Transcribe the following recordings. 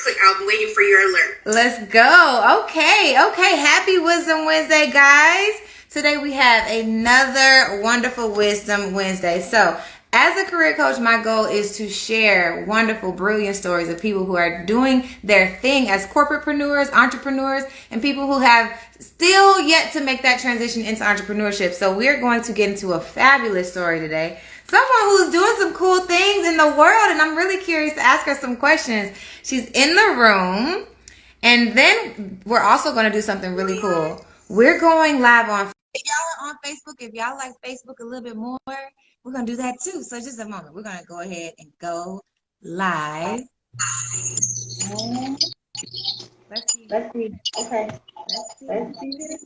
quick. I'll be waiting for your alert. Let's go. Okay. Happy Wisdom Wednesday, guys. Today we have another wonderful Wisdom Wednesday. So, as a career coach, my goal is to share wonderful, brilliant stories of people who are doing their thing as corporatepreneurs, entrepreneurs, and people who have still yet to make that transition into entrepreneurship. So we're going to get into a fabulous story today. Someone who's doing some cool things in the world, and I'm really curious to ask her some questions. She's in the room, and then we're also going to do something really cool. We're going live on. If y'all are on Facebook, if y'all like Facebook a little bit more, we're going to do that too. So just a moment. We're going to go ahead and go live. Let's see. Okay. Let's see this.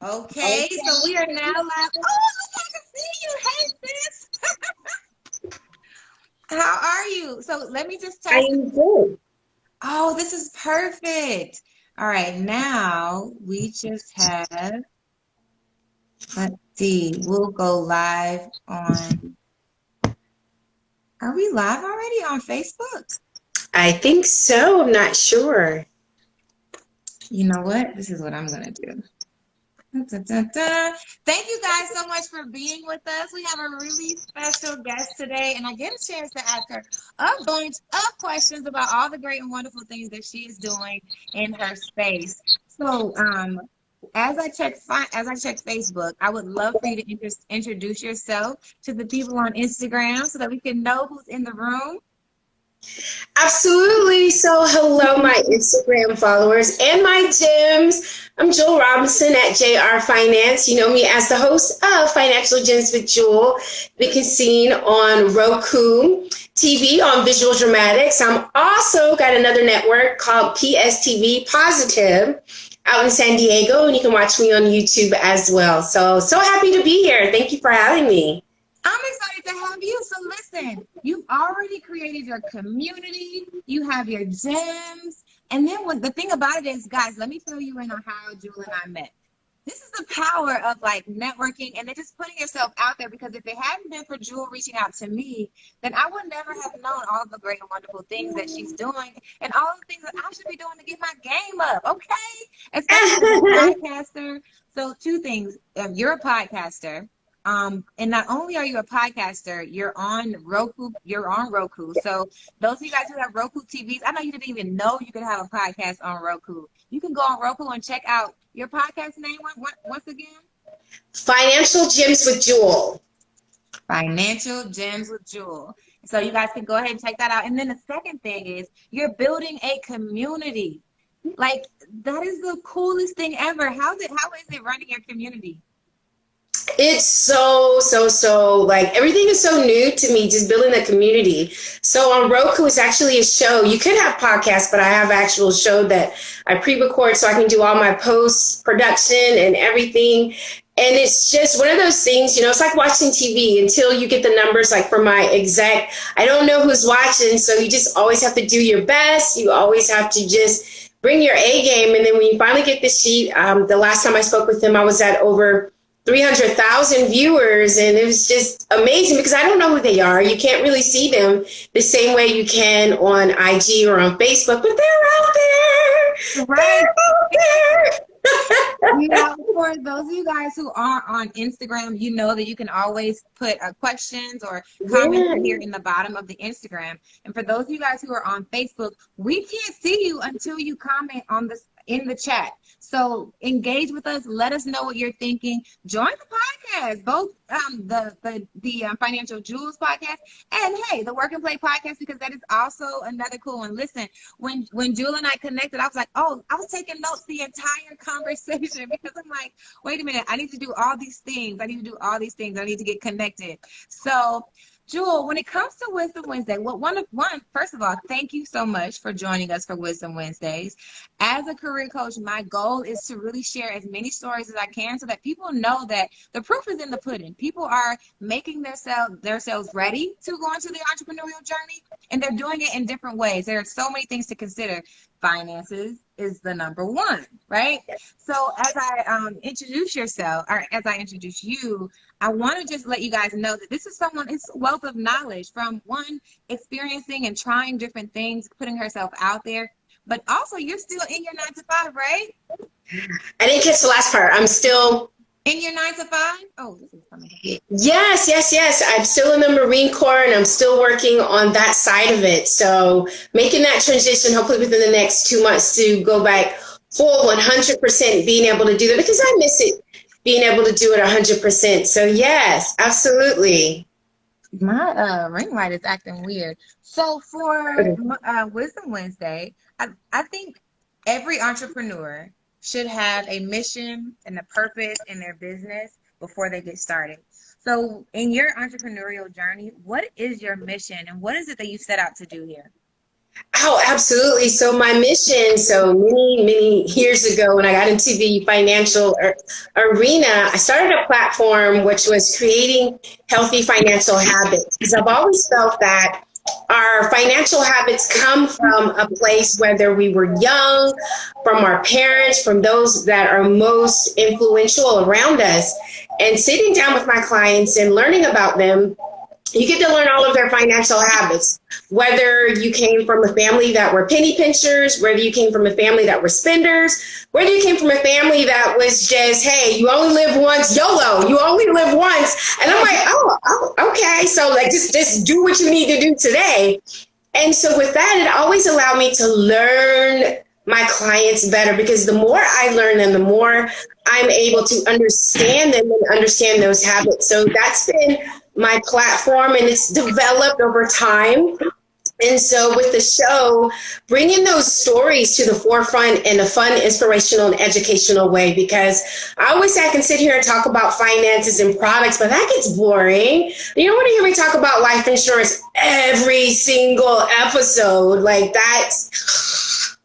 Okay, so we are now live. Oh, I can see you. Hey, sis. How are you? So let me just tell you. I'm good. Oh, this is perfect. All right, now we just have, let's see, we'll go live on, are we live already on Facebook? I think so. I'm not sure. You know what? This is what I'm going to do. Thank you guys so much for being with us. We have a really special guest today, and I get a chance to ask her a bunch of questions about all the great and wonderful things that she is doing in her space. So, as I check Facebook, I would love for you to introduce yourself to the people on Instagram so that we can know who's in the room. Absolutely. So hello, my Instagram followers and my Gems. I'm Jewell Robinson at JR Finance. You know me as the host of Financial Gems with Jewell. We can seen on Roku TV on Visual Dramatics. I'm also got another network called PSTV Positive out in San Diego, and you can watch me on YouTube as well. So happy to be here. Thank you for having me. I'm excited to have you. So listen, you've already created your community. You have your gems. And then the thing about it is, guys, let me fill you in on how Jewell and I met. This is the power of like networking and then just putting yourself out there, because if it hadn't been for Jewell reaching out to me, then I would never have known all of the great and wonderful things that she's doing and all of the things that I should be doing to get my game up, okay? Especially as a podcaster. So two things. You're a podcaster. And not only are you a podcaster, you're on Roku. So those of you guys who have Roku TVs, I know you didn't even know you could have a podcast on Roku. You can go on Roku and check out your podcast name once again. Financial Gems with Jewell. Financial Gems with Jewell. So you guys can go ahead and check that out. And then the second thing is you're building a community. Like, that is the coolest thing ever. How is it running your community? It's so like everything is so new to me, just building a community. So on Roku, it's actually a show. You could have podcasts, but I have an actual show that I pre-record so I can do all my post-production and everything. And it's just one of those things, it's like watching TV until you get the numbers, like for my exec, I don't know who's watching. So you just always have to do your best. You always have to just bring your A game. And then when you finally get the sheet, the last time I spoke with him, I was at over 300,000 viewers, and it was just amazing because I don't know who they are. You can't really see them the same way you can on IG or on Facebook, but they're out there. Right. They're out there. For those of you guys who are on Instagram, you know that you can always put questions or comments here in the bottom of the Instagram. And for those of you guys who are on Facebook, we can't see you until you comment on this in the chat. So engage with us. Let us know what you're thinking. Join the podcast, both the Financial Jewels podcast and the Work and Play podcast, because that is also another cool one. Listen, when Jewell and I connected, I was like, I was taking notes the entire conversation because I'm like, wait a minute, I need to do all these things. I need to get connected. So Jewell, when it comes to Wisdom Wednesday, first of all, thank you so much for joining us for Wisdom Wednesdays. As a career coach, my goal is to really share as many stories as I can so that people know that the proof is in the pudding. People are making themselves ready to go into the entrepreneurial journey, and they're doing it in different ways. There are so many things to consider. finances is the number one, right? So as I introduce yourself, or as I introduce you, I want to just let you guys know that this is someone, it's a wealth of knowledge from one, experiencing and trying different things, putting herself out there, but also you're still in your 9 to 5, right? I didn't catch the last part. I'm still in your 9 to 5? Oh, this is funny. Yes. I'm still in the Marine Corps and I'm still working on that side of it. So making that transition, hopefully within the next 2 months, to go back full 100%, being able to do that, because I miss it, being able to do it 100%. So yes, absolutely. My ring light is acting weird. So for Wisdom Wednesday, I think every entrepreneur should have a mission and a purpose in their business before they get started. So in your entrepreneurial journey, what is your mission and what is it that you set out to do here? Oh, absolutely. So my mission, so many years ago when I got into the financial arena, I started a platform which was creating healthy financial habits, because I've always felt that our financial habits come from a place, whether we were young, from our parents, from those that are most influential around us. And sitting down with my clients and learning about them, you get to learn all of their financial habits, whether you came from a family that were penny pinchers, whether you came from a family that were spenders, whether you came from a family that was just, hey, you only live once, YOLO, you only live once. And I'm like, oh, okay. So like, just do what you need to do today. And so with that, it always allowed me to learn my clients better, because the more I learn them, the more I'm able to understand them and understand those habits. So that's been my platform, and it's developed over time. And so with the show, bringing those stories to the forefront in a fun, inspirational, and educational way, because I always say I can sit here and talk about finances and products, but that gets boring. You don't want to hear me talk about life insurance every single episode. Like,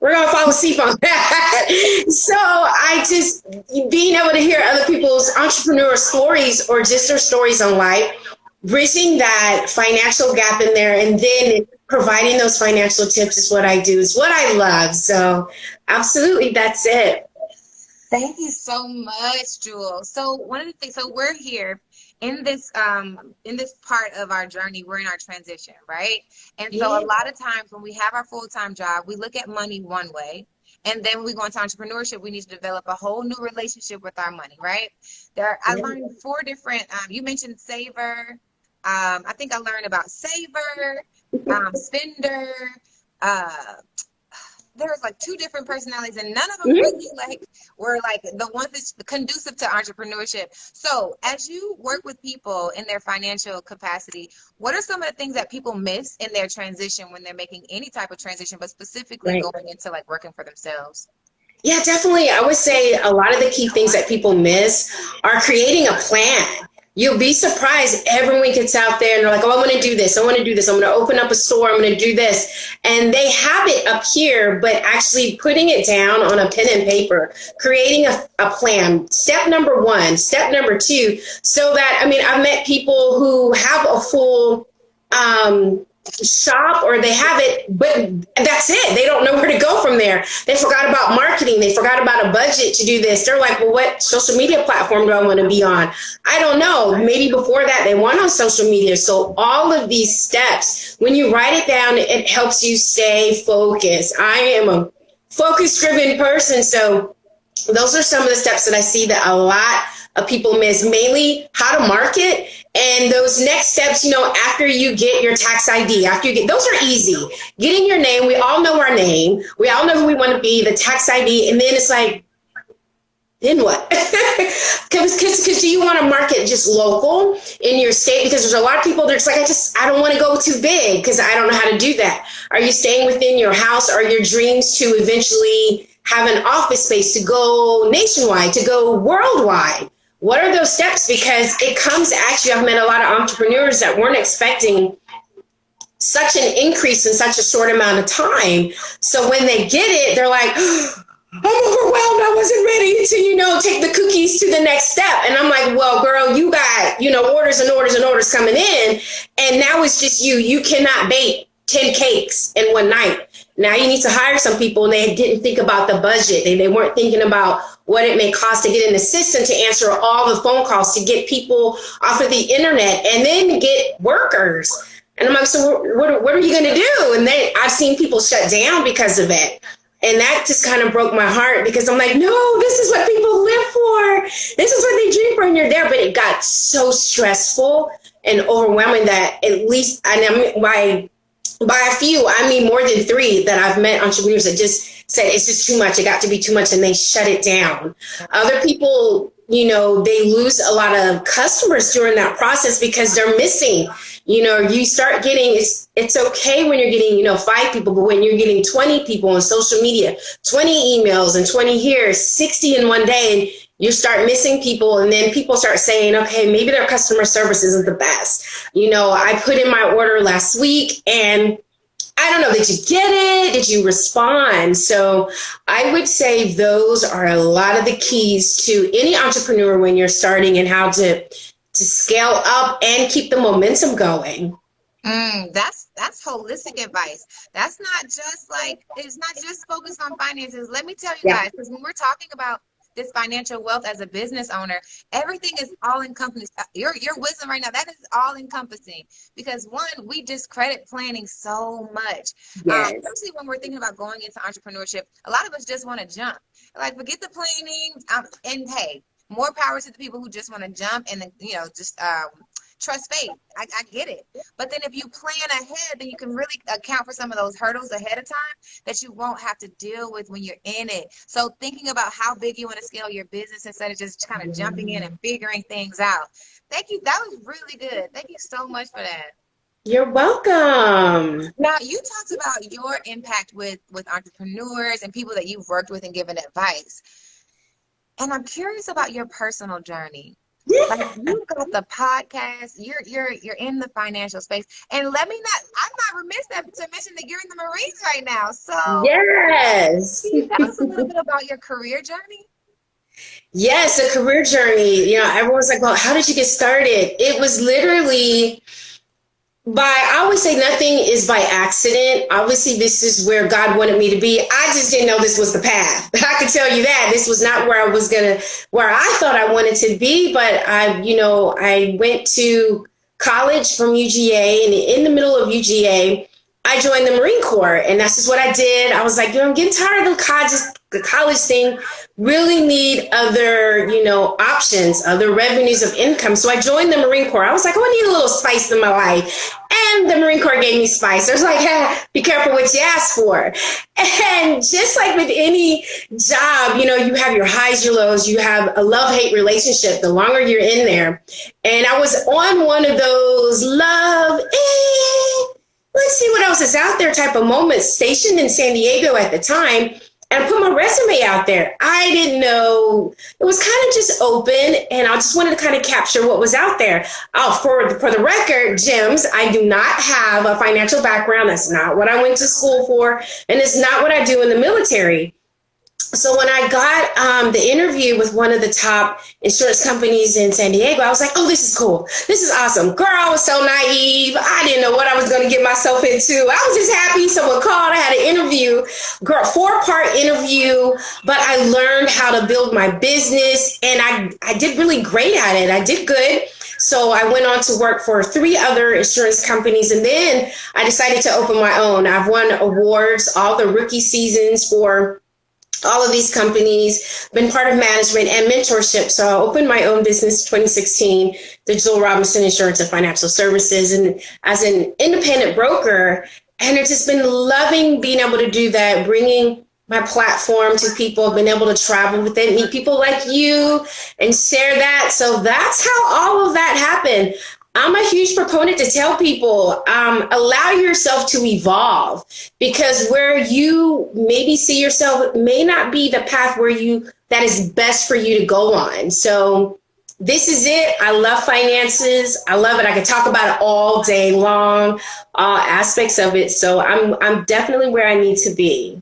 we're going to fall asleep on that. So I just, being able to hear other people's entrepreneur stories or just their stories on life, bridging that financial gap in there, and then providing those financial tips is what I do, is what I love. So absolutely, that's it. Thank you so much, Jewell. So one of the things, so we're here in this part of our journey, we're in our transition, right? And so a lot of times when we have our full-time job, we look at money one way. And then when we go into entrepreneurship, we need to develop a whole new relationship with our money, right? I learned 4 different, you mentioned saver. I think I learned about saver, spender. There's like 2 different personalities, and none of them really were the ones that's conducive to entrepreneurship. So as you work with people in their financial capacity, what are some of the things that people miss in their transition when they're making any type of transition, but specifically going into like working for themselves? Yeah, definitely. I would say a lot of the key things that people miss are creating a plan. You'll be surprised. Everyone gets out there and they're like, oh, I want to do this. I want to do this. I'm going to open up a store. I'm going to do this. And they have it up here, but actually putting it down on a pen and paper, creating a plan. Step number 1, step number 2, so that, I mean, I've met people who have a full shop, or they have it, but that's it. They don't know where to go from there. They forgot about marketing. They forgot about a budget to do this. They're like, well, what social media platform do I want to be on? I don't know. Maybe before that they weren't on social media. So all of these steps, when you write it down, it helps you stay focused. I am a focus-driven person. So those are some of the steps that I see that a lot of people miss, mainly how to market. And those next steps, you know, after you get your tax ID, those are easy. Getting your name, we all know our name. We all know who we want to be, the tax ID. And then it's like, then what? Because do you want to market just local in your state? Because there's a lot of people that's like, I don't want to go too big because I don't know how to do that. Are you staying within your house? Are your dreams to eventually have an office space, to go nationwide, to go worldwide? What are those steps? Because it comes at you. I've met a lot of entrepreneurs that weren't expecting such an increase in such a short amount of time. So when they get it, they're like, I'm overwhelmed. I wasn't ready to, take the cookies to the next step. And I'm like, well, girl, you got, orders and orders and orders coming in. And now it's just you. You cannot bake 10 cakes in one night. Now you need to hire some people, and they didn't think about the budget. They weren't thinking about what it may cost to get an assistant to answer all the phone calls, to get people off of the internet, and then get workers. And I'm like, so what are you going to do? And then I've seen people shut down because of it. And that just kind of broke my heart, because I'm like, no, this is what people live for. This is what they dream for, and you're there. But it got so stressful and overwhelming that at least, and I mean, by a few, I mean more than 3 that I've met entrepreneurs that just said it's just too much. It got to be too much, and they shut it down. Other people, you know, they lose a lot of customers during that process because they're missing. You know, you start getting, it's okay when you're getting, you know, 5 people, but when you're getting 20 people on social media, 20 emails and 20 here, 60 in one day, and you start missing people, and then people start saying, okay, maybe their customer service isn't the best. You know, I put in my order last week, and I don't know, did you get it? Did you respond? So I would say those are a lot of the keys to any entrepreneur when you're starting, and how to scale up and keep the momentum going. That's holistic advice. That's not just like, it's not just focused on finances. Let me tell you guys, because when we're talking about this financial wealth as a business owner, everything is all encompassing. Your wisdom right now, that is all encompassing, because one, we discredit planning so much. Especially when we're thinking about going into entrepreneurship, a lot of us just want to jump. Like, forget the planning, and hey, more power to the people who just want to jump and then, you know, just trust fate. I get it. But then if you plan ahead, then you can really account for some of those hurdles ahead of time that you won't have to deal with when you're in it. So thinking about how big you want to scale your business instead of just kind of jumping in and figuring things out. Thank you. That was really good. Thank you so much for that. You're welcome. Now, you talked about your impact with entrepreneurs and people that you've worked with and given advice. And I'm curious about your personal journey. Like, you've got the podcast, you're in the financial space. And I'm not remiss to mention that you're in the Marines right now. So yes. Can you tell us a little bit about your career journey? Yes, a career journey. You know, everyone's like, well, how did you get started? It was literally I always say nothing is by accident. Obviously, this is where God wanted me to be. I just didn't know this was the path. I can tell you that this was not where where I thought I wanted to be. But I went to college from UGA, and in the middle of UGA, I joined the Marine Corps, and that's just what I did. I was like, I'm getting tired of the college thing. Really need other, options, other revenues of income. So I joined the Marine Corps. I was like, I need a little spice in my life. And the Marine Corps gave me spice. I was like, be careful what you ask for. And just like with any job, you have your highs, your lows, you have a love-hate relationship the longer you're in there. And I was on one of those let's see what else is out there type of moments, stationed in San Diego at the time. And I put my resume out there. I didn't know. It was kind of just open, and I just wanted to kind of capture what was out there. Oh, for the record, Gems, I do not have a financial background. That's not what I went to school for, and it's not what I do in the military. So when I got the interview with one of the top insurance companies in San Diego, I was like, oh, this is cool. This is awesome. Girl, I was so naive. I didn't know what I was going to get myself into. I was just happy someone called. I had an interview, girl, 4-part interview, but I learned how to build my business, and I did really great at it. I did good. So I went on to work for 3 other insurance companies, and then I decided to open my own. I've won awards, all the rookie seasons for all of these companies, been part of management and mentorship. So I opened my own business in 2016, the Jewell Robinson Insurance and Financial Services, and as an independent broker. And I've just been loving being able to do that, bringing my platform to people, been able to travel with it, meet people like you and share that. So that's how all of that happened. I'm a huge proponent to tell people, allow yourself to evolve, because where you maybe see yourself may not be the path that is best for you to go on. So this is it. I love finances. I love it. I could talk about it all day long, all aspects of it. So I'm definitely where I need to be.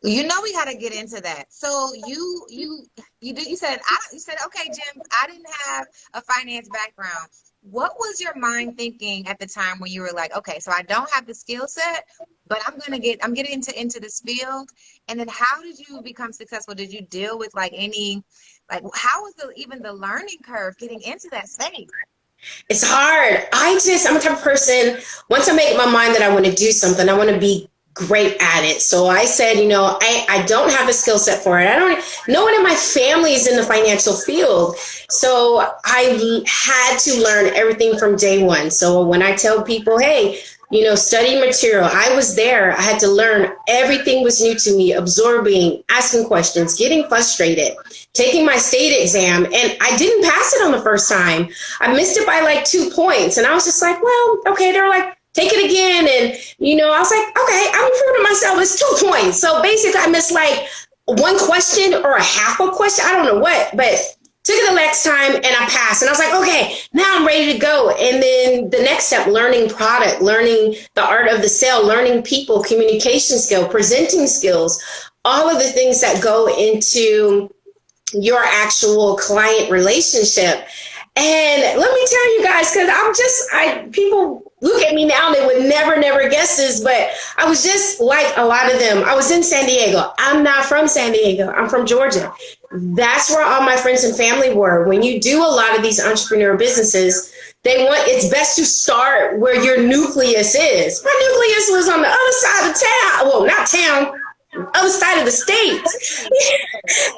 We got to get into that. So you said, okay, Jim, I didn't have a finance background. what was your mind thinking at the time when you were like, okay, so I don't have the skill set, but I'm getting into this field. And then how did you become successful? Did you deal with like any, like how was even the learning curve getting into that space? It's hard. I'm a type of person, once I make up my mind that I want to do something, I want to be great at it. So I said, I don't have a skill set for it. No one in my family is in the financial field. So I had to learn everything from day one. So when I tell people, hey, study material, I was there. I had to learn. Everything was new to me, absorbing, asking questions, getting frustrated, taking my state exam. And I didn't pass it on the first time. I missed it by like 2 points. And I was just like, well, okay. They're like, take it again. And, I was like, okay, I'm improving myself. It's 2 points. So basically I missed like one question or a half a question. I don't know what, but took it the next time and I passed. And I was like, okay, now I'm ready to go. And then the next step, learning product, learning the art of the sale, learning people, communication skill, presenting skills, all of the things that go into your actual client relationship. And let me tell you guys, because people look at me now and they would never guess this, but I was just like a lot of them. I was in San Diego. I'm not from San Diego. I'm from Georgia. That's where all my friends and family were. When you do a lot of these entrepreneur businesses, it's best to start where your nucleus is. My nucleus was on the other side of town. Well, not town, other side of the state.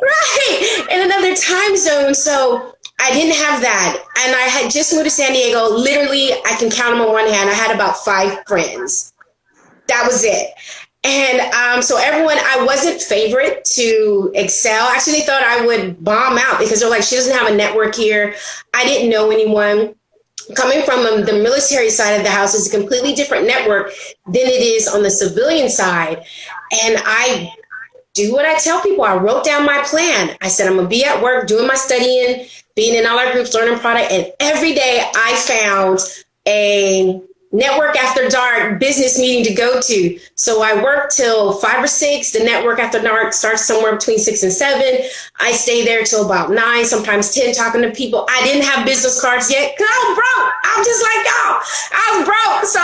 Right. In another time zone. So I didn't have that. And I had just moved to San Diego. Literally, I can count them on one hand. I had about 5 friends. That was it. And so I wasn't favorite to excel. Actually, they thought I would bomb out because they're like, she doesn't have a network here. I didn't know anyone. Coming from the military side of the house is a completely different network than it is on the civilian side. And I do what I tell people. I wrote down my plan. I said, I'm going to be at work doing my studying, being in all our groups, learning product. And every day I found a network after dark business meeting to go to. So I work till 5 or 6. The network after dark starts somewhere between 6 and 7. I stay there till about 9, sometimes 10, talking to people. I didn't have business cards yet because I was broke. I'm just like y'all. I was broke. So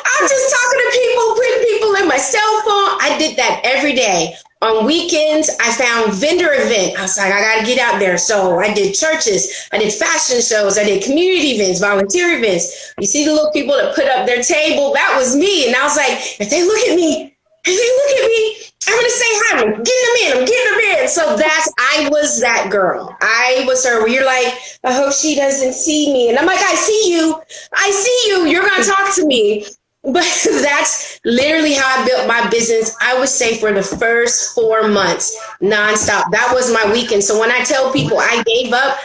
I'm just talking to people, putting people in my cell phone. I did that every day. On weekends, I found vendor event. I was like, I got to get out there. So I did churches. I did fashion shows. I did community events, volunteer events. You see the little people that put up their table? That was me. And I was like, if they look at me, I'm going to say hi. I'm getting them in. So I was that girl. I was her where you're like, I hope she doesn't see me. And I'm like, I see you. You're going to talk to me. But that's literally how I built my business. I would say for the first 4 months, nonstop. That was my weekend. So when I tell people I gave up,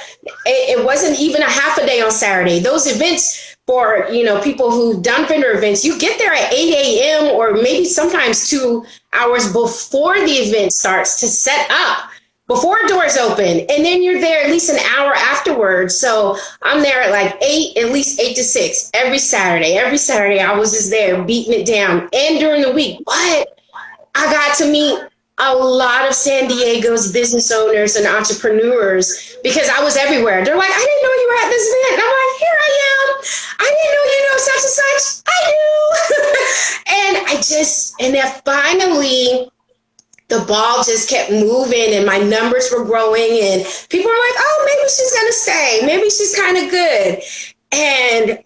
it wasn't even a half a day on Saturday. Those events for, people who've done vendor events, you get there at 8 a.m. or maybe sometimes 2 hours before the event starts to set up, before doors open. And then you're there at least an hour afterwards. So I'm there at like at least 8 to 6 every Saturday. Every Saturday I was just there beating it down. And during the week, but I got to meet a lot of San Diego's business owners and entrepreneurs because I was everywhere. They're like, I didn't know you were at this event. And I'm like, here I am. I didn't know you know such and such. I do. And then finally, the ball just kept moving and my numbers were growing and people were like, oh, maybe she's going to stay. Maybe she's kind of good. And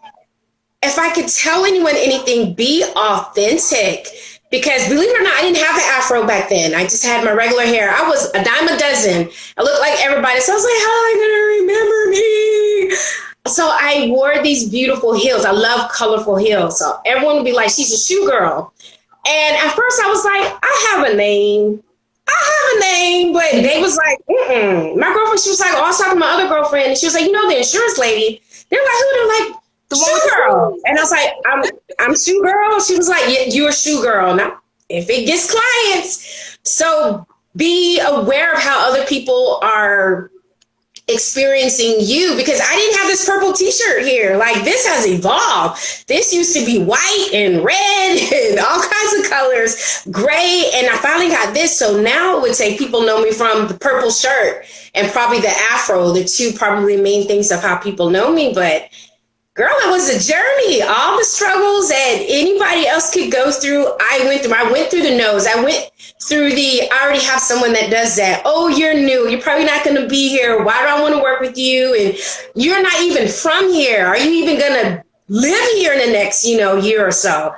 if I could tell anyone anything, be authentic. Because believe it or not, I didn't have an afro back then. I just had my regular hair. I was a dime a dozen. I looked like everybody. So I was like, how are they going to remember me? So I wore these beautiful heels. I love colorful heels. So everyone would be like, she's a shoe girl. And at first I was like, I have a name. But they was like, My girlfriend, she was like, I was talking to my other girlfriend. And she was like, the insurance lady. They're like, who? They're like, shoe girl. And I was like, I'm shoe girl. She was like, yeah, you're a shoe girl. Now, if it gets clients. So be aware of how other people are experiencing you, because I didn't have this purple t-shirt here. Like, this has evolved. This used to be white and red and all kinds of colors, gray, and I finally got this. So now I would say people know me from the purple shirt and probably the afro, the two probably main things of how people know me. But girl, it was a journey. All the struggles that anybody else could go through, I went through. I went through the no's. I went through I already have someone that does that. Oh, you're new. You're probably not going to be here. Why do I want to work with you? And you're not even from here. Are you even going to live here in the next, year or so?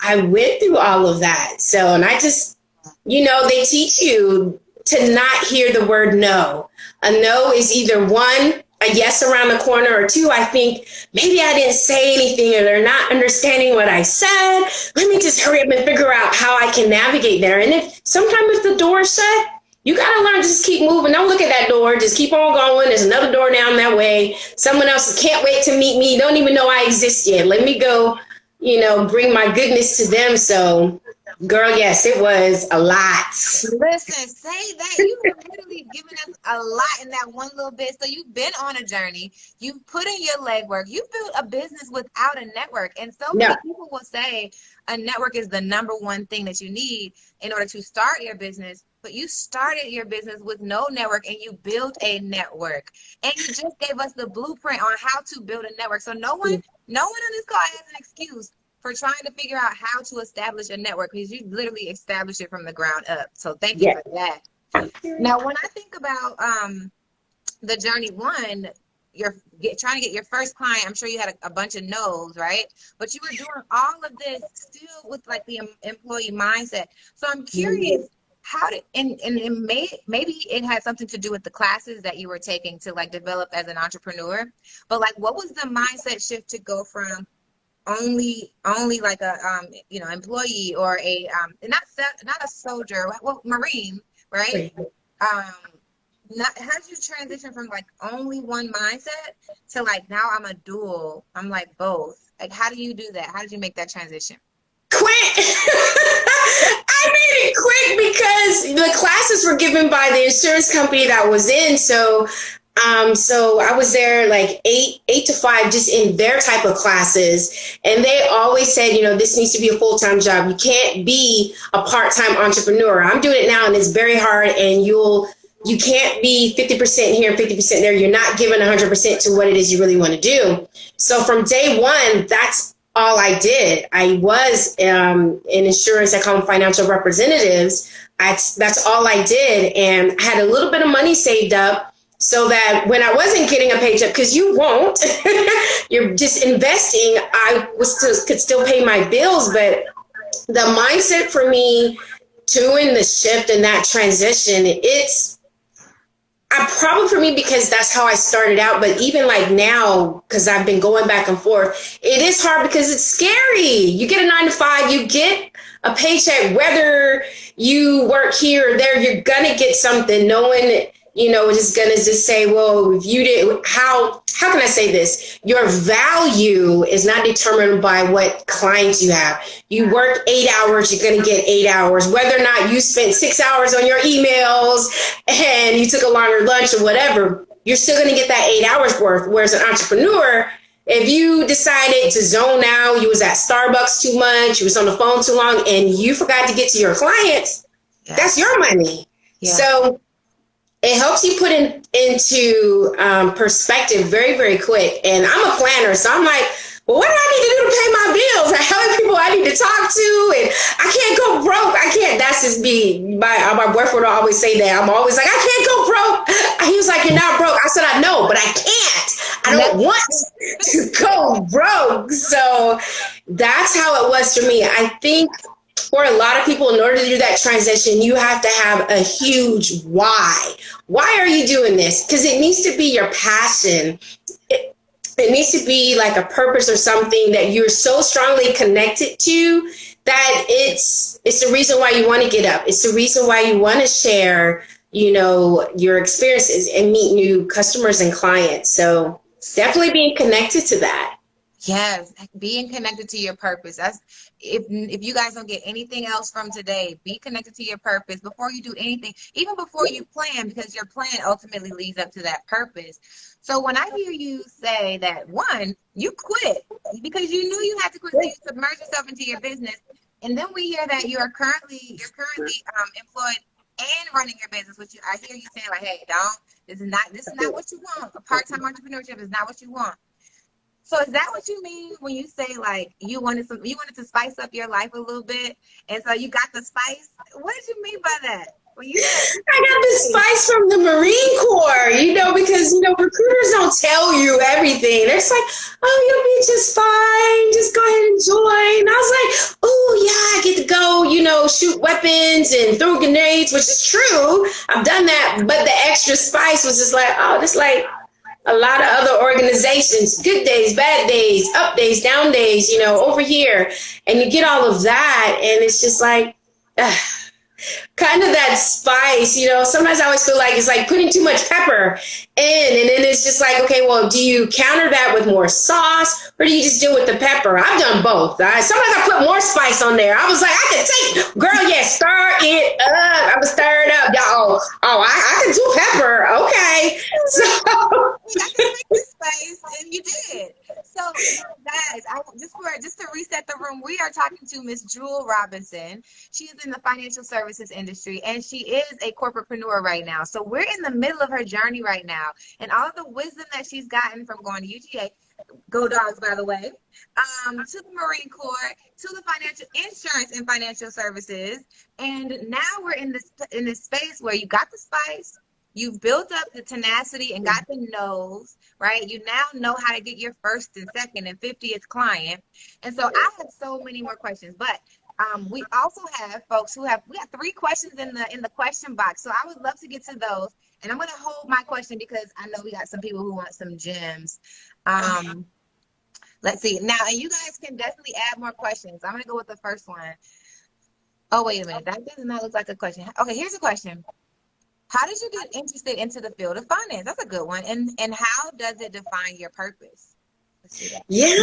I went through all of that. So, and I just, they teach you to not hear the word no. A no is either one, a yes around the corner, or two, I think maybe I didn't say anything or they're not understanding what I said. Let me just hurry up and figure out how I can navigate there. And sometimes if the door's shut, you got to learn to just keep moving. Don't look at that door. Just keep on going. There's another door down that way. Someone else can't wait to meet me. Don't even know I exist yet. Let me go, bring my goodness to them. So, girl, yes, it was a lot. Listen, say that. You were literally giving us a lot in that one little bit. So you've been on a journey. You've put in your legwork. You built a business without a network. And so many people will say a network is the number one thing that you need in order to start your business. But you started your business with no network and you built a network. And you just gave us the blueprint on how to build a network. So no one on this call has an excuse for trying to figure out how to establish a network, because you literally established it from the ground up. So thank you for that. Now, when I think about the journey one, you're trying to get your first client. I'm sure you had a bunch of no's, right? But you were doing all of this still with like the employee mindset. So I'm curious, how did, and maybe it had something to do with the classes that you were taking to like develop as an entrepreneur, but like what was the mindset shift to go from only like a employee or a not a soldier, well, Marine, right? How did you transition from like only one mindset to like now I'm a dual, I'm like both? Like, how do you do that? How did you make that transition? Quick. I made it quick because the classes were given by the insurance company that I was in. So I was there like 8 to 5 just in their type of classes. And they always said, this needs to be a full-time job. You can't be a part-time entrepreneur. I'm doing it now and it's very hard, and you can't be 50% here and 50% there. You're not giving 100% to what it is you really want to do. So from day one, that's all I did. I was in insurance. I call them financial representatives. That's all I did. And I had a little bit of money saved up, so that when I wasn't getting a paycheck, because you won't, you're just investing, I could still pay my bills. But the mindset for me doing the shift and that transition, probably for me, because that's how I started out. But even like now, because I've been going back and forth, it is hard because it's scary. You get a 9 to 5, you get a paycheck, whether you work here or there, you're going to get something. No one, is going to just say, well, if you did, how can I say this? Your value is not determined by what clients you have. You work 8 hours, you're going to get 8 hours. Whether or not you spent 6 hours on your emails and you took a longer lunch or whatever, you're still going to get that 8 hours worth. Whereas an entrepreneur, if you decided to zone out, you was at Starbucks too much, you was on the phone too long, and you forgot to get to your clients, that's your money. Yeah. So it helps you put into perspective very, very quick. And I'm a planner, so I'm like, well, what do I need to do to pay my bills? Like, how many people I need to talk to? And I can't go broke. I can't. That's just me. My boyfriend will always say that. I'm always like, I can't go broke. He was like, you're not broke. I said, I know, but I can't. I don't want to go broke. So that's how it was for me. I think for a lot of people, in order to do that transition, you have to have a huge why. Why are you doing this? Because it needs to be your passion. It needs to be like a purpose or something that you're so strongly connected to that it's the reason why you want to get up. It's the reason why you want to share, your experiences and meet new customers and clients. So definitely being connected to that. Yes, being connected to your purpose. That's if you guys don't get anything else from today, be connected to your purpose before you do anything, even before you plan, because your plan ultimately leads up to that purpose. So when I hear you say that, one, you quit because you knew you had to quit, so you submerge yourself into your business, and then we hear that you're currently employed and running your business, which I hear you saying like, hey, don't, this is not what you want. A part-time entrepreneurship is not what you want. So is that what you mean when you say like you wanted to spice up your life a little bit, and so you got the spice? What did you mean by that? When you said, I got this spice from the Marine Corps, because, recruiters don't tell you everything. They're just like, oh, you'll be just fine. Just go ahead and join. And I was like, oh, yeah, I get to go, shoot weapons and throw grenades, which is true. I've done that. But the extra spice was just like, oh, just like a lot of other organizations, good days, bad days, up days, down days, over here. And you get all of that. And it's just like, kind of that spice, sometimes I always feel like it's like putting too much pepper in, and then it's just like, okay, well, do you counter that with more sauce, or do you just deal with the pepper? I've done both. Sometimes I put more spice on there. I was like, I can take, girl, yeah, stir it up. I was stirred up, y'all. Oh, I can do pepper. Okay. So I can make this space, and you did. So, guys, just to reset the room, we are talking to Miss Jewell Robinson. She is in the financial services industry, and she is a corporatepreneur right now. So we're in the middle of her journey right now, and all of the wisdom that she's gotten from going to UGA, go dogs, by the way, to the Marine Corps, to the financial insurance and financial services, and now we're in this space where you got the spice. You've built up the tenacity and got the nose, right? You now know how to get your first and second and 50th client. And so I have so many more questions, but we also have folks we got 3 questions in the question box. So I would love to get to those. And I'm going to hold my question because I know we got some people who want some gems. Let's see. Now, and you guys can definitely add more questions. I'm going to go with the first one. Oh, wait a minute. That does not look like a question. Okay, here's a question. How did you get interested into the field of finance? That's a good one. And how does it define your purpose? yeah,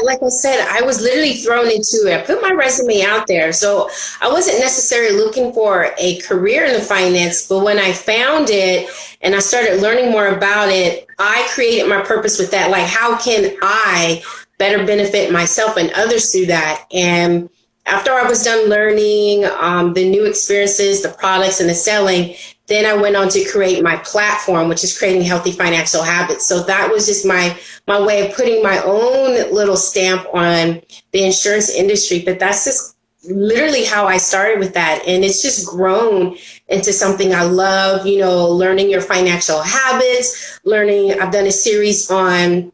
like I said, I was literally thrown into it. I put my resume out there. So I wasn't necessarily looking for a career in the finance, but when I found it and I started learning more about it, I created my purpose with that. Like, how can I better benefit myself and others through that? And after I was done learning the new experiences, the products, and the selling, then I went on to create my platform, which is creating healthy financial habits. So that was just my way of putting my own little stamp on the insurance industry. But that's just literally how I started with that. And it's just grown into something I love, learning your financial habits, I've done a series on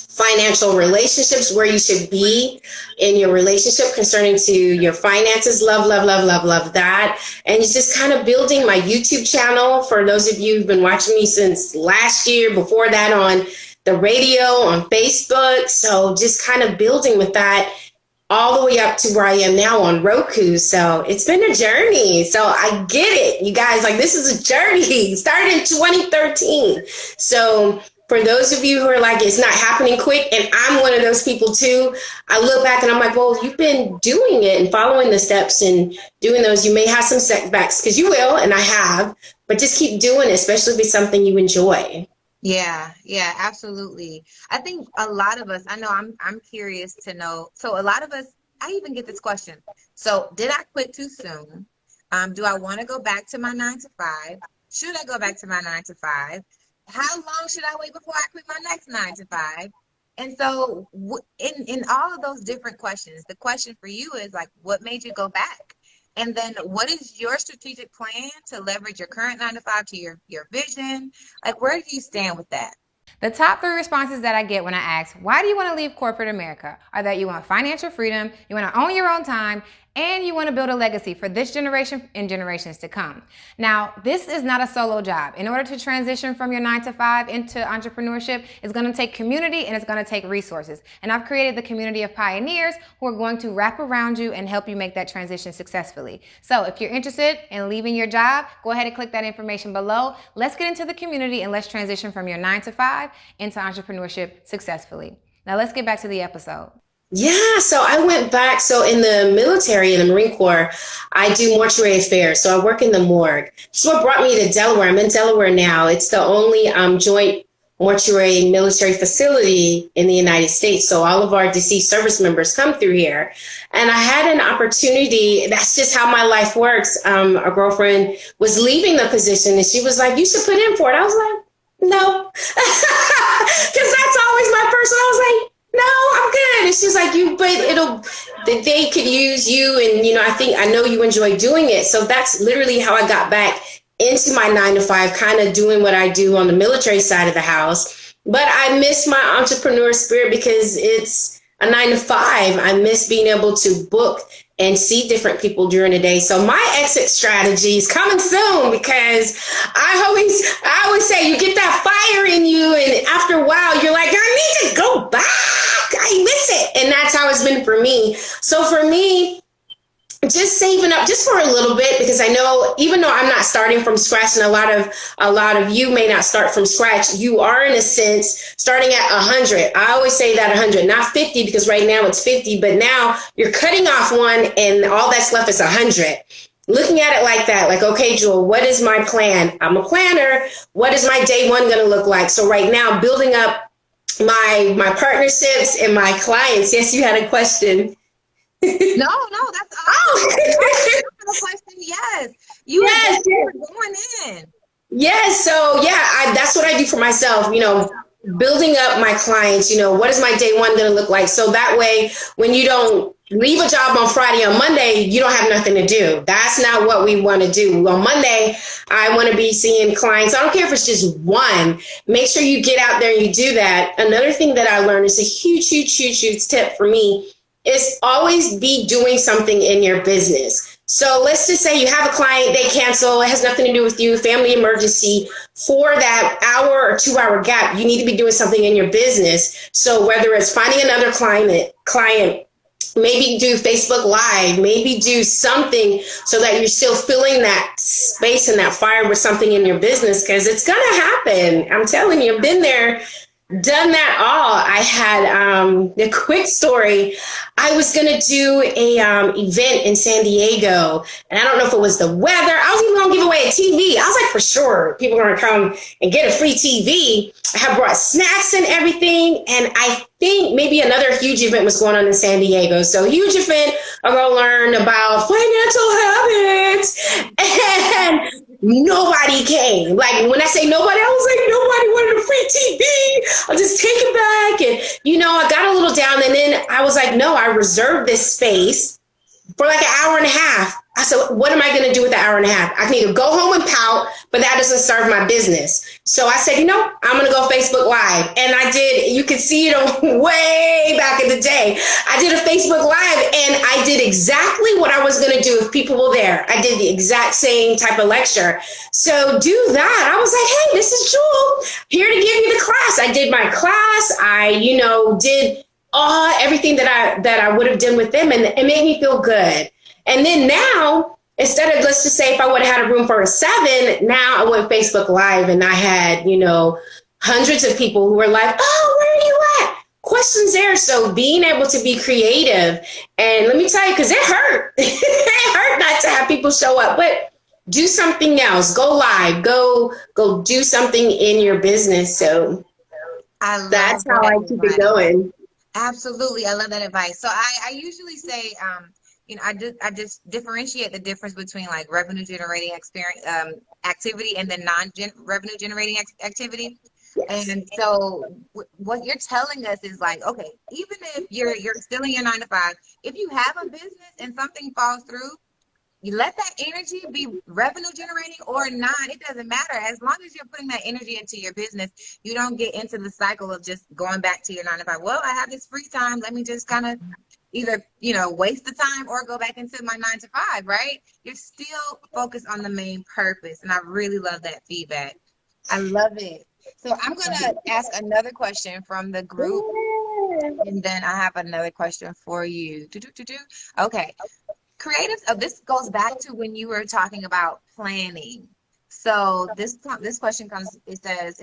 financial relationships, where you should be in your relationship concerning to your finances. Love that. And it's just kind of building my YouTube channel for those of you who've been watching me since last year, before that on the radio, on Facebook. So just kind of building with that all the way up to where I am now on Roku. So it's been a journey. So I get it, you guys, like, this is a journey. It started in 2013. So for those of you who are like, it's not happening quick, and I'm one of those people too, I look back and I'm like, well, you've been doing it and following the steps and doing those. You may have some setbacks, because you will, and I have, but just keep doing it, especially if it's something you enjoy. Yeah, absolutely. I think a lot of us, I know I'm curious to know. So a lot of us, I even get this question. So did I quit too soon? Do I want to go back to my 9 to 5? Should I go back to my 9 to 5? How long should I wait before I quit my next 9 to 5? And so in all of those different questions, the question for you is like, what made you go back? And then what is your strategic plan to leverage your current 9 to 5 to your vision? Like, where do you stand with that? The top 3 responses that I get when I ask, why do you want to leave corporate America, are that you want financial freedom, you want to own your own time, and you want to build a legacy for this generation and generations to come. Now, this is not a solo job. In order to transition from your 9 to 5 into entrepreneurship, it's going to take community and it's going to take resources. And I've created the community of pioneers who are going to wrap around you and help you make that transition successfully. So if you're interested in leaving your job, go ahead and click that information below. Let's get into the community and let's transition from your 9 to 5 into entrepreneurship successfully. Now let's get back to the episode. Yeah, so I went back. So in the military, in the Marine Corps, I do mortuary affairs. So I work in the morgue. So what brought me to Delaware? I'm in Delaware now. It's the only joint mortuary military facility in the United States. So all of our deceased service members come through here. And I had an opportunity. That's just how my life works. A girlfriend was leaving the position and she was like, you should put in for it. I was like, no, because that's always my person. I was like, no, I'm good. And she's like, they could use you. And, I know you enjoy doing it. So that's literally how I got back into my 9 to 5, kind of doing what I do on the military side of the house. But I miss my entrepreneur spirit because it's a 9 to 5. I miss being able to book and see different people during the day. So my exit strategy is coming soon because I always say you get that fire in you, and after a while you're like, I need to go back. I miss it. And that's how it's been for me. So for me, just saving up just for a little bit, because I know even though I'm not starting from scratch, and a lot of you may not start from scratch, you are in a sense starting at 100. I always say that 100, not 50, because right now it's 50, but now you're cutting off one and all that's left is 100. Looking at it like that, like, okay, Jewell, what is my plan? I'm a planner. What is my day one going to look like? So right now, building up my partnerships and my clients. Yes, you had a question. No, that's awesome. Question. Yes, yes, were going in. Yes, so yeah, that's what I do for myself. Building up my clients. What is my day one going to look like? So that way, when you don't leave a job on Friday, on Monday, you don't have nothing to do. That's not what we want to do. On Monday, I want to be seeing clients. I don't care if it's just one. Make sure you get out there and you do that. Another thing that I learned is a huge tip for me is always be doing something in your business. So let's just say you have a client, they cancel, it has nothing to do with you, family emergency. For that hour or 2 hour gap, you need to be doing something in your business. So whether it's finding another client, maybe do Facebook Live, maybe do something so that you're still filling that space and that fire with something in your business, because it's going to happen. I'm telling you, I've been there, done that all. I had a quick story. I was going to do a event in San Diego, and I don't know if it was the weather. I was even going to give away a TV. I was like, for sure, people are going to come and get a free TV. I had brought snacks and everything, and I think maybe another huge event was going on in San Diego. So huge event, I'm going to learn about financial habits, and nobody came. Like when I say nobody, I was like, nobody wanted a free TV. I'll just take it back. And, I got a little down, and then I was like, no, I reserved this space for like an hour and a half. I said, what am I going to do with the hour and a half? I can either go home and pout, but that doesn't serve my business. So I said, I'm going to go Facebook Live. And I did. You can see it way back in the day. I did a Facebook Live, and I did exactly what I was going to do if people were there. I did the exact same type of lecture. So do that. I was like, hey, this is Jewell, here to give you the class. I did my class. I, did everything that I would have done with them, and it made me feel good. And then now, instead of, let's just say if I would have had a room for a 7, now I went Facebook Live, and I had, hundreds of people who were like, oh, where are you at? Questions there. So being able to be creative, and let me tell you, because it hurt. It hurt not to have people show up, but do something else. Go live. Go do something in your business. So that's how I keep it going. Absolutely. I love that advice. So I usually say, I just differentiate the difference between like revenue generating activity and then revenue generating activity. Yes. And so what you're telling us is like, okay, even if you're still in your 9 to 5, if you have a business and something falls through, you let that energy be revenue generating or not. It doesn't matter. As long as you're putting that energy into your business, you don't get into the cycle of just going back to your 9 to 5. Well, I have this free time. Let me just kind of either, waste the time or go back into my 9 to 5, right? You're still focused on the main purpose. And I really love that feedback. I love it. So I'm going to ask another question from the group. And then I have another question for you. Okay. Creatives, this goes back to when you were talking about planning. So this question comes, it says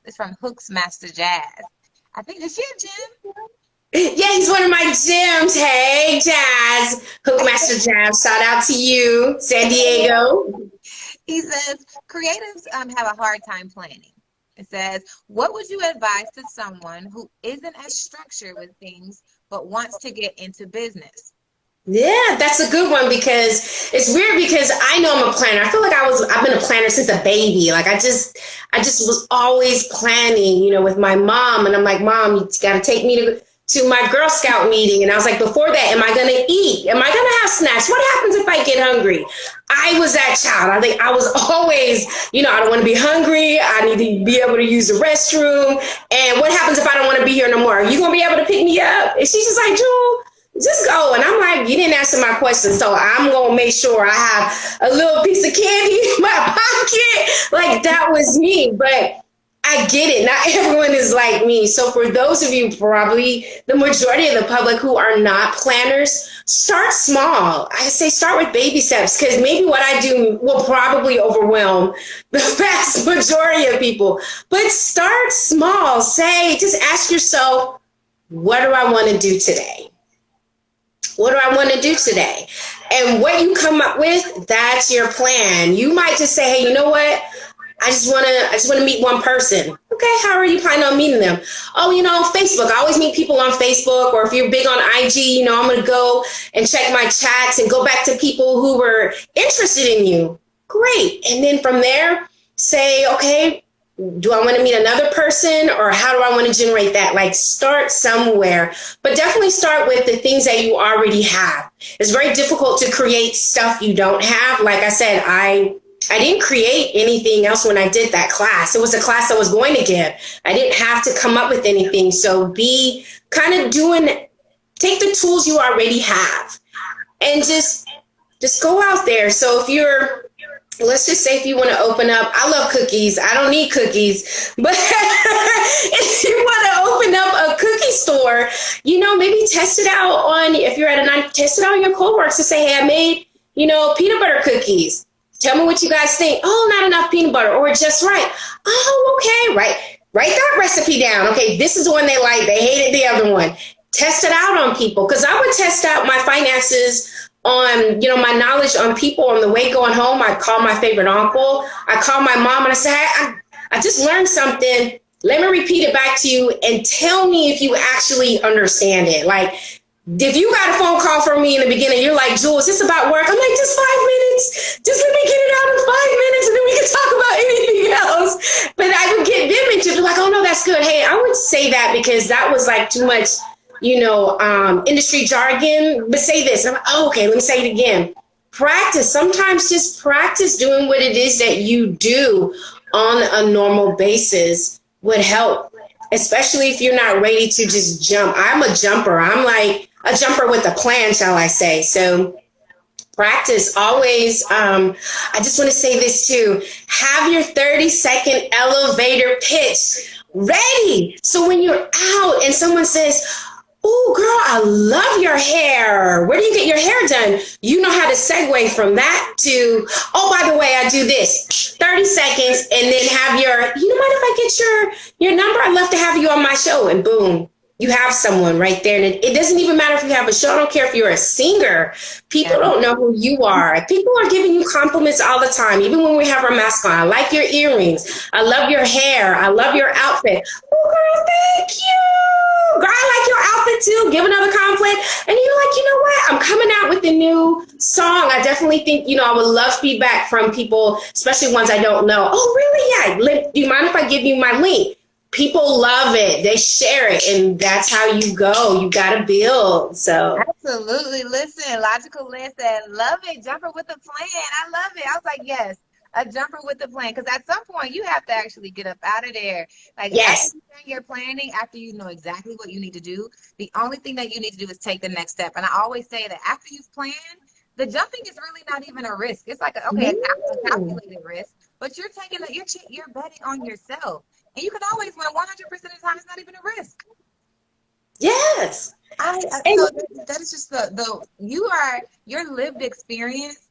it's from Hooks Master Jazz. I think, is she a gym? Yeah, he's one of my gyms. Hey, Jazz, Hookmaster Jazz. Shout out to you, San Diego. He says, creatives have a hard time planning. It says, what would you advise to someone who isn't as structured with things but wants to get into business? Yeah, that's a good one because it's weird because I know I'm a planner. I feel like I've been a planner since a baby. Like I just was always planning, with my mom. And I'm like, Mom, you got to take me to my Girl Scout meeting. And I was like, before that, am I going to eat? Am I going to have snacks? What happens if I get hungry? I was that child. I think I was always, I don't want to be hungry. I need to be able to use the restroom. And what happens if I don't want to be here no more? Are you going to be able to pick me up? And she's just like, Jewel, just go. And I'm like, you didn't answer my question. So I'm going to make sure I have a little piece of candy in my pocket. Like that was me. But I get it. Not everyone is like me. So for those of you, probably the majority of the public who are not planners, start small. I say start with baby steps because maybe what I do will probably overwhelm the vast majority of people. But start small. Just ask yourself, what do I want to do today? What do I want to do today? And what you come up with, that's your plan. You might just say, hey, you know what? I just want to meet one person. Okay, how are you planning on meeting them? Oh, Facebook. I always meet people on Facebook. Or if you're big on IG, I'm going to go and check my chats and go back to people who were interested in you. Great. And then from there, say, okay, do I want to meet another person or how do I want to generate that? Like start somewhere, but definitely start with the things that you already have. It's very difficult to create stuff you don't have. Like I said, I didn't create anything else when I did that class. It was a class I was going to give. I didn't have to come up with anything. So be kind of take the tools you already have and just go out there. So let's just say if you want to open up, I love cookies. I don't need cookies, but if you want to open up a cookie store, maybe test it out if you're at a night, test it out on your coworkers and say, hey, I made, peanut butter cookies. Tell me what you guys think. Oh, not enough peanut butter or just right. Oh, okay. Write that recipe down. Okay. This is the one they like. They hated the other one. Test it out on people. Cause I would test out my finances on, my knowledge on people on the way going home. I call my favorite uncle. I call my mom and I say, I just learned something. Let me repeat it back to you and tell me if you actually understand it. Like if you got a phone call from me in the beginning, you're like, Jewel, is this about work? I'm like, just 5 minutes. Just let me get it out in 5 minutes and then we can talk about anything else. But I would get them into it. Like, oh no, that's good. Hey, I would say that because that was like too much, industry jargon, but say this. I'm like, oh, okay, let me say it again. Practice. Sometimes just practice doing what it is that you do on a normal basis would help, especially if you're not ready to just jump. I'm a jumper. I'm like a jumper with a plan, shall I say. So practice always. I just want to say this too. Have your 30-second elevator pitch ready. So when you're out and someone says, oh, girl, I love your hair. Where do you get your hair done? You know how to segue from that to, oh, by the way, I do this. 30 seconds and then have you mind if I get your number? I'd love to have you on my show. And boom, you have someone right there. And it doesn't even matter if you have a show. I don't care if you're a singer. People don't know who you are. People are giving you compliments all the time, even when we have our mask on. I like your earrings. I love your hair. I love your outfit. Oh, girl, thank you. Girl, I like your outfit too. Give another compliment. And you're like, you know what? I'm coming out with a new song. I definitely think, I would love feedback from people, especially ones I don't know. Oh, really? Yeah. Do you mind if I give you my link? People love it. They share it. And that's how you go. You got to build. So absolutely. Listen, Logical Lynn said, love it. Jumper with a plan. I love it. I was like, yes, a jumper with a plan. Because at some point you have to actually get up out of there. Like, yes. After you're planning, after you know exactly what you need to do, the only thing that you need to do is take the next step. And I always say that after you've planned, the jumping is really not even a risk. It's like, a calculated risk, but you're betting on yourself. And you can always win 100% of the time. It's not even a risk. Yes. So that is just your lived experience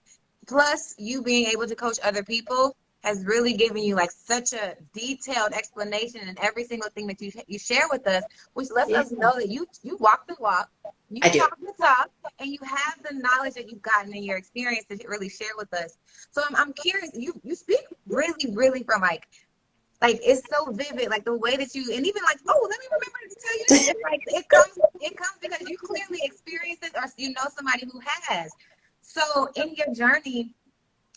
plus you being able to coach other people has really given you like such a detailed explanation in every single thing that you share with us, which lets us know that you walk the walk, you I do. talk the talk, and you have the knowledge that you've gotten in your experience to really share with us. So I'm curious, you speak really, really from like it's so vivid, like the way that you, and even like, oh, let me remember to tell you this. It's like it comes because you clearly experienced it, or you know somebody who has. So in your journey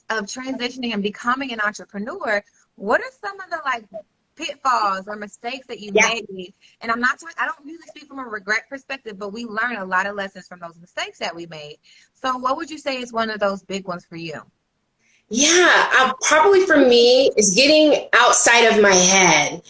of transitioning and becoming an entrepreneur, what are some of the like pitfalls or mistakes that you made? And I'm not talking, I don't really speak from a regret perspective, but we learn a lot of lessons from those mistakes that we made. So what would you say is one of those big ones for you? Yeah, probably for me is getting outside of my head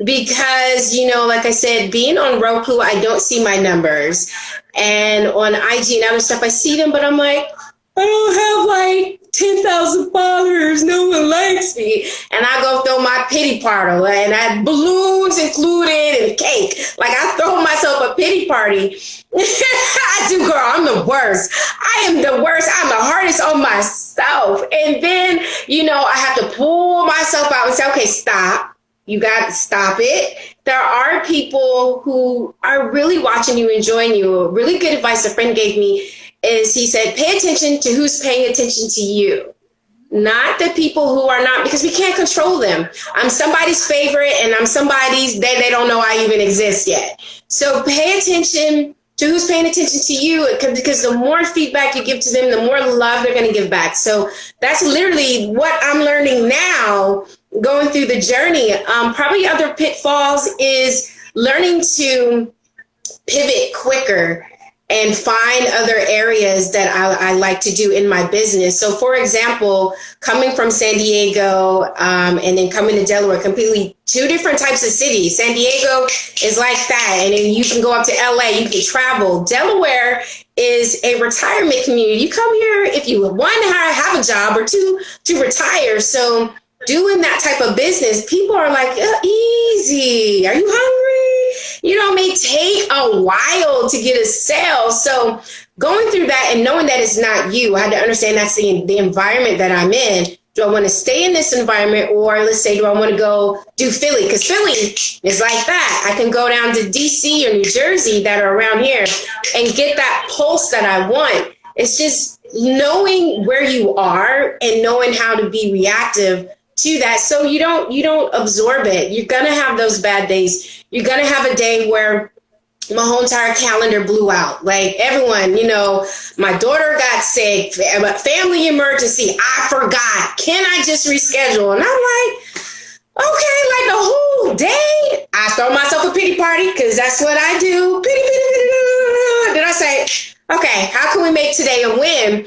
because, like I said, being on Roku, I don't see my numbers. And on IG and other stuff, I see them, but I'm like, I don't have like 10,000 followers. No one likes me. And I go throw my pity party, and I had balloons included and cake. Like I throw myself a pity party. I do, girl. I'm the worst. I am the worst. I'm the hardest on myself. And then, I have to pull myself out and say, okay, stop. You got to stop it. There are people who are really watching you, enjoying you. A really good advice a friend gave me is he said, pay attention to who's paying attention to you, not the people who are not, because we can't control them. I'm somebody's favorite and I'm somebody's, they don't know I even exist yet. So pay attention to who's paying attention to you, because the more feedback you give to them, the more love they're going to give back. So that's literally what I'm learning now, going through the journey. Probably other pitfalls is learning to pivot quicker and find other areas that I like to do in my business. So for example, coming from San Diego and then coming to Delaware, completely two different types of cities. San Diego is like that. And then you can go up to LA, you can travel. Delaware is a retirement community. You come here if you want to have a job or two to retire. So doing that type of business, people are like, easy. Are you hungry? It may take a while to get a sale. So going through that and knowing that it's not you, I had to understand that's the environment that I'm in. Do I want to stay in this environment, or let's say, do I want to go do Philly? Because Philly is like that. I can go down to DC or New Jersey that are around here and get that pulse that I want. It's just knowing where you are and knowing how to be reactive to that, so you don't absorb it. You're gonna have those bad days. You're gonna have a day where my whole entire calendar blew out. Like everyone, my daughter got sick, family emergency. I forgot. Can I just reschedule? And I'm like, okay, like the whole day. I throw myself a pity party because that's what I do. Pity, pity, pity, pity. Then I say, okay, how can we make today a win?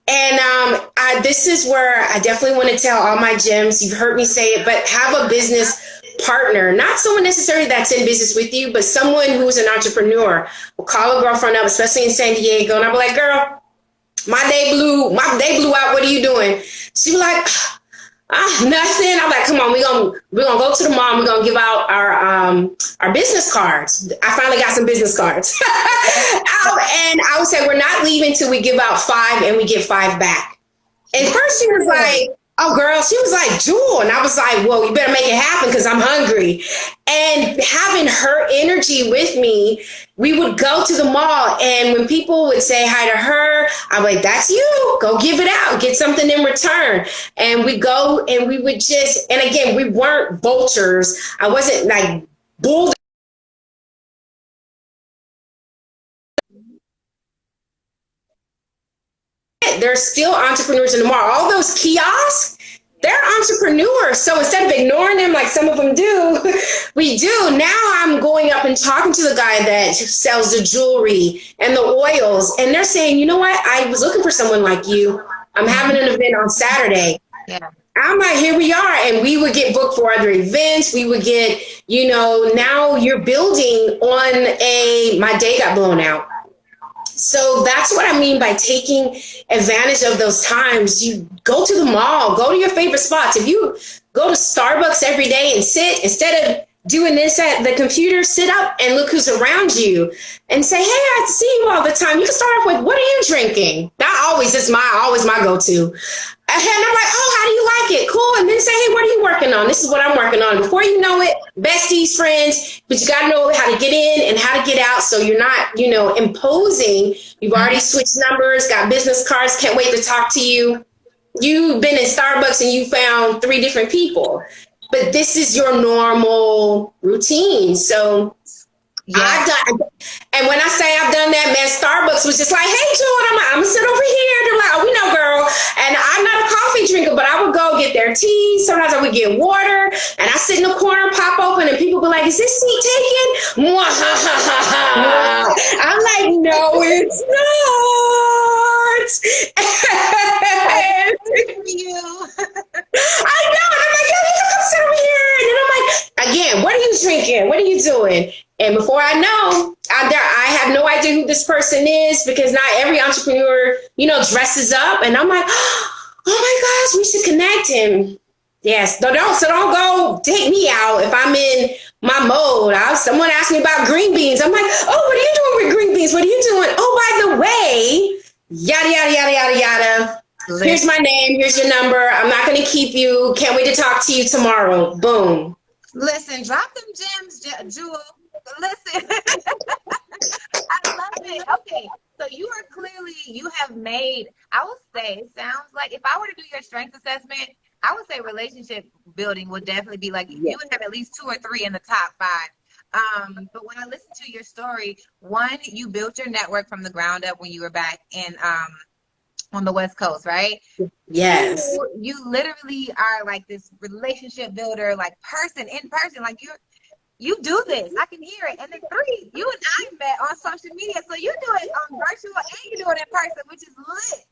And this is where I definitely want to tell all my gems. You've heard me say it, but have a business partner, not someone necessarily that's in business with you, but someone who's an entrepreneur. We'll call a girlfriend up, especially in San Diego, and I'll be like, girl, my day blew out. What are you doing? She be like, nothing. I'm like, come on, we're gonna go to the mall. We're gonna give out our business cards. I finally got some business cards. And I would say we're not leaving till we give out 5 and we get 5 back. And first she was like, oh girl, she was like, Jewel. And I was like, well, you better make it happen because I'm hungry. And having her energy with me, we would go to the mall, and when people would say hi to her, I'm like, that's you, go give it out, get something in return. And we go and we would just, and again, we weren't vultures. I wasn't like bull. There's still entrepreneurs in the mall. All those kiosks, they're entrepreneurs. So instead of ignoring them like some of them do, we do. Now I'm going up and talking to the guy that sells the jewelry and the oils. And they're saying, you know what? I was looking for someone like you. I'm having an event on Saturday. Yeah. I'm like, here we are. And we would get booked for other events. We would get, now you're building on my day got blown out. So that's what I mean by taking advantage of those times. You go to the mall, go to your favorite spots. If you go to Starbucks every day and sit, instead of doing this at the computer, sit up and look who's around you and say, hey, I see you all the time. You can start off with, what are you drinking? That always my go-to. And I'm like, oh, how do you like it? Cool. And then say, hey, what are you working on? This is what I'm working on. Before you know it, besties, friends, but you got to know how to get in and how to get out. So you're not, imposing. You've already switched numbers, got business cards, can't wait to talk to you. You've been in Starbucks and you found 3 different people, but this is your normal routine. So I've done, and when I say I've done that, man, Starbucks was just like, hey, Jewell, I'm gonna sit over here. They're like, oh, we know, girl. And I'm not a coffee drinker, but I would go get their tea. Sometimes I would get water, and I sit in the corner, pop open, and people be like, is this seat taken? I'm like, no, it's not. I know. And I'm like, yo, you can come sit over here. And then I'm like, again, what are you drinking? What are you doing? And before I know, I have no idea who this person is, because not every entrepreneur, dresses up. And I'm like, oh my gosh, we should connect him. Yes. So don't go take me out if I'm in my mode. Someone asked me about green beans. I'm like, oh, what are you doing with green beans? What are you doing? Oh, by the way, yada, yada, yada, yada, yada. Here's my name. Here's your number. I'm not going to keep you. Can't wait to talk to you tomorrow. Boom. Listen, drop them gems, Jewell. Listen, I love it. Okay, so you have made, I would say, it sounds like, if I were to do your strength assessment, I would say relationship building would definitely be like, you would have at least 2 or 3 in the top 5. But when I listen to your story, one, you built your network from the ground up when you were back in on the West Coast, right? Yes. You literally are like this relationship builder, like in person, like you do this. I can hear it. And then 3, you and I met on social media. So you do it on virtual and you do it in person, which is lit.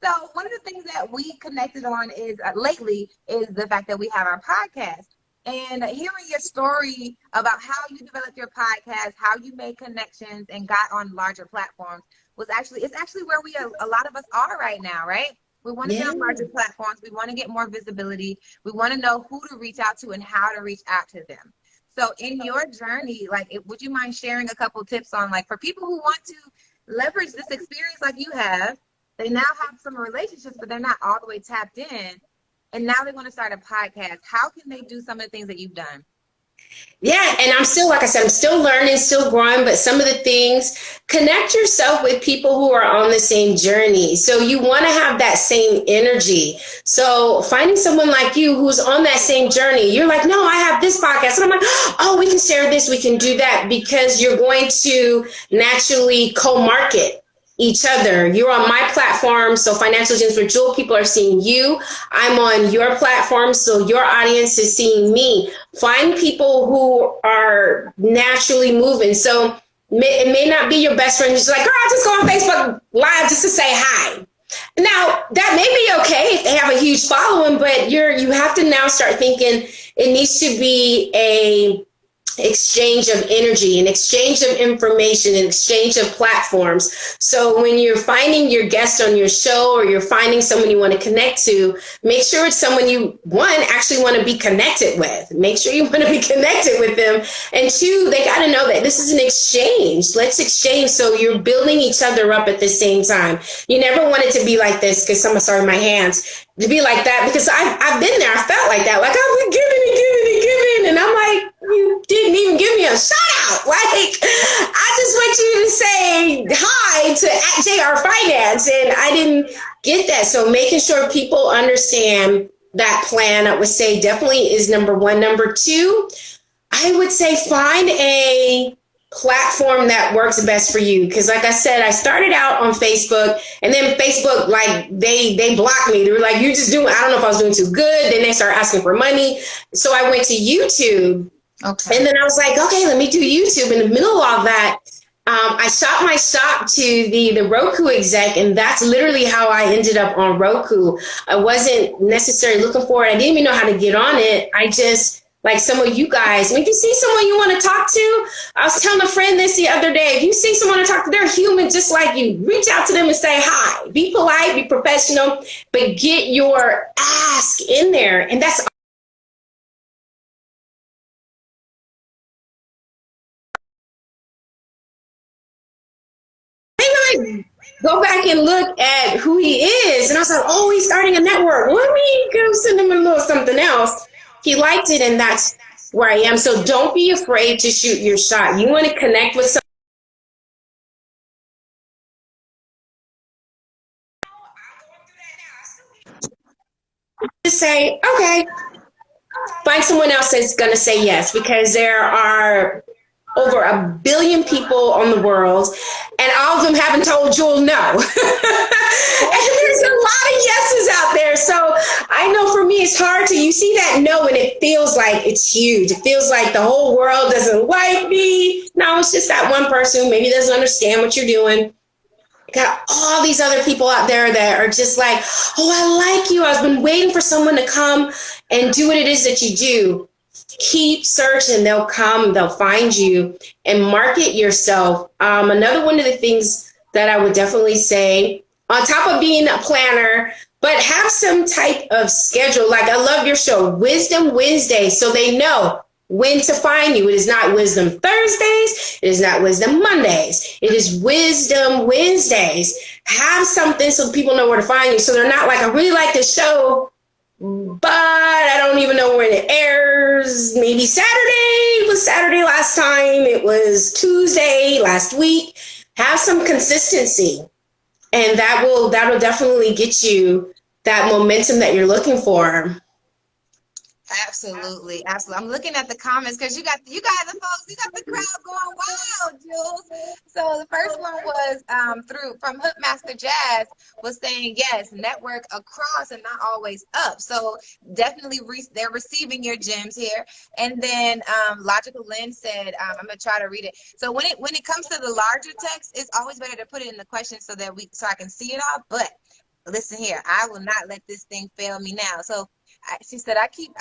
So one of the things that we connected on is lately is the fact that we have our podcast. And hearing your story about how you developed your podcast, how you made connections and got on larger platforms it's actually where a lot of us are right now, right? We want to get on larger platforms. We want to get more visibility. We want to know who to reach out to and how to reach out to them. So in your journey, would you mind sharing a couple tips on, for people who want to leverage this experience like you have, they now have some relationships, but they're not all the way tapped in, and now they want to start a podcast. How can they do some of the things that you've done? Yeah, and I'm still, like I said, I'm still learning, still growing, but some of the things, connect yourself with people who are on the same journey. So you want to have that same energy. So finding someone like you who's on that same journey, you're like, no, I have this podcast. And I'm like, oh, we can share this, we can do that, because you're going to naturally co-market each other. You're on my platform, so Financial Gems with Jewell, people are seeing you. I'm on your platform, so your audience is seeing me. Find people who are naturally moving. So it may not be your best friend who's like, girl, I'll just go on Facebook Live just to say hi. Now, that may be okay if they have a huge following, but you have to now start thinking it needs to be a exchange of energy, an exchange of information, an exchange of platforms. So when you're finding your guest on your show, or you're finding someone you want to connect to, make sure it's someone you, 1, actually want to be connected with. Make sure you want to be connected with them. And 2, they got to know that this is an exchange. Let's exchange. So you're building each other up at the same time. You never want it to be like this, because sorry, my hands, to be like that, because I've been there. I felt like that. Like, I've been giving and giving and giving. And I'm like, you didn't even give me a shout out. Like, I just want you to say hi to @JR Finance, and I didn't get that. So making sure people understand that plan, I would say, definitely is number 1. Number 2, I would say find a platform that works best for you. Because like I said, I started out on Facebook, and then Facebook, they blocked me. They were like, you just doing, I don't know if I was doing too good. Then they started asking for money. So I went to YouTube. Okay. And then I was like, okay, let me do YouTube. In the middle of all that, I shot my shot to the Roku exec, and that's literally how I ended up on Roku. I wasn't necessarily looking for it. I didn't even know how to get on it. I just, like some of you guys, if you see someone you want to talk to, I was telling a friend this the other day, if you see someone to talk to, they're human just like you. Reach out to them and say hi. Be polite, be professional, but get your ask in there. And that's go back and look at who he is. And I was like, oh, he's starting a network. Let me go send him a little something else. He liked it, and that's where I am. So don't be afraid to shoot your shot. You want to connect with someone to say, okay, find someone else that's going to say yes, because there are over 1 billion people on the world, and all of them haven't told Jewell no. And there's a lot of yeses out there. So I know for me, it's hard to, you see that no, and it feels like it's huge. It feels like the whole world doesn't like me. No, it's just that one person who maybe doesn't understand what you're doing. Got all these other people out there that are just like, oh, I like you. I've been waiting for someone to come and do what it is that you do. Keep searching. They'll come, they'll find you, and market yourself. Another one of the things that I would definitely say, on top of being a planner, but have some type of schedule. Like, I love your show, Wisdom Wednesday, so they know when to find you. It is not Wisdom Thursdays. It is not Wisdom Mondays. It is Wisdom Wednesdays. Have something so people know where to find you. So they're not like, I really like this show, but I don't even know when it airs. Maybe Saturday. It was Saturday last time. It was Tuesday last week. Have some consistency, and that'll definitely get you that momentum that you're looking for. Absolutely, absolutely. I'm looking at the comments because you got the folks, you got the crowd going wild, Jules. So the first one was from Hookmaster Jazz was saying yes, network across and not always up. So definitely they're receiving your gems here. And then Logical Lynn said, I'm gonna try to read it. So when it comes to the larger text, it's always better to put it in the question so I can see it all. But listen here, I will not let this thing fail me now. So she said, I keep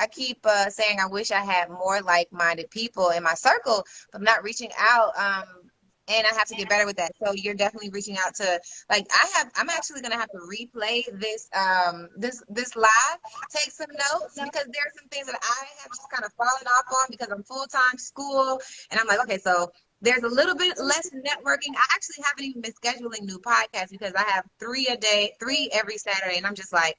saying I wish I had more like-minded people in my circle, but I'm not reaching out. And I have to get better with that. So you're definitely reaching out to, I'm actually gonna have to replay this this live, take some notes, because there are some things that I have just kind of fallen off on because I'm full-time school, and I'm like, okay, so there's a little bit less networking. I actually haven't even been scheduling new podcasts because I have 3 a day, 3 every Saturday, and I'm just like,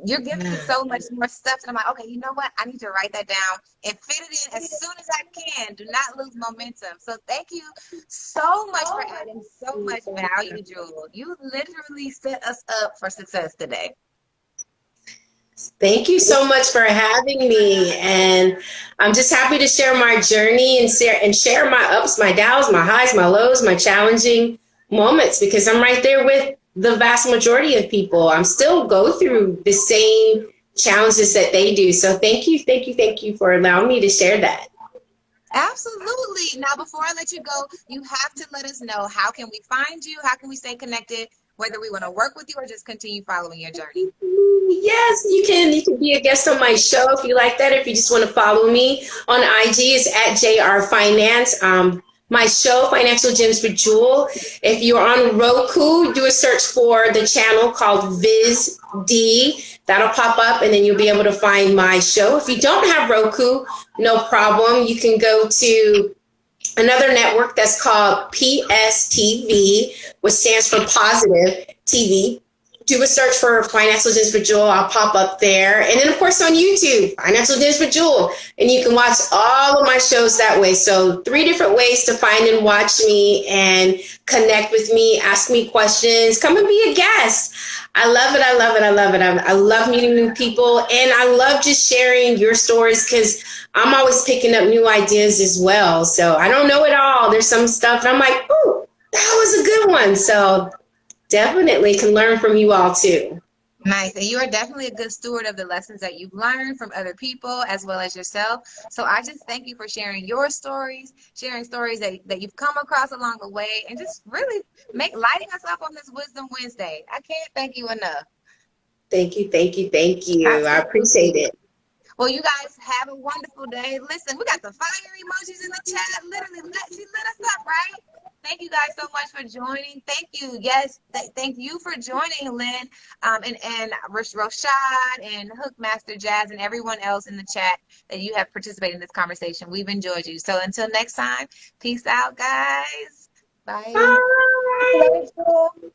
you're giving me so much more stuff. And I'm like, okay, you know what? I need to write that down and fit it in as soon as I can. Do not lose momentum. So thank you so much for adding so much value, Jewell. You literally set us up for success today. Thank you so much for having me. And I'm just happy to share my journey and share my ups, my downs, my highs, my lows, my challenging moments, because I'm right there with the vast majority of people. I'm still go through the same challenges that they do. So thank you for allowing me to share that. Absolutely. Now, before I let you go, you have to let us know, how can we find you? How can we stay connected, whether we want to work with you or just continue following your journey? Yes, you can be a guest on my show if you like that. If you just want to follow me on IG, it's at JR Finance. My show, Financial Gems with Jewell. If you're on Roku, do a search for the channel called Viz D. That'll pop up, and then you'll be able to find my show. If you don't have Roku, no problem. You can go to another network that's called PSTV, which stands for Positive TV. Do a search for Financial Gems with Jewell. I'll pop up there. And then, of course, on YouTube, Financial Gems with Jewell. And you can watch all of my shows that way. So 3 different ways to find and watch me and connect with me, ask me questions, come and be a guest. I love it. I love it. I love it. I love meeting new people. And I love just sharing your stories, because I'm always picking up new ideas as well. So I don't know it all. There's some stuff and I'm like, ooh, that was a good one. So definitely can learn from you all too. Nice. And you are definitely a good steward of the lessons that you've learned from other people as well as yourself. So I just thank you for sharing your stories, sharing stories that you've come across along the way, and just really lighting us up on this Wisdom Wednesday. I can't thank you enough. Thank you. Absolutely. I appreciate it. Well, you guys have a wonderful day. Listen, we got the fire emojis in the chat. Literally, she lit us up, right? Thank you guys so much for joining. Thank you. Yes, thank you for joining, Lynn, and Rashad and Hookmaster Jazz and everyone else in the chat that you have participated in this conversation. We've enjoyed you. So until next time, peace out, guys. Bye. Bye. Love you.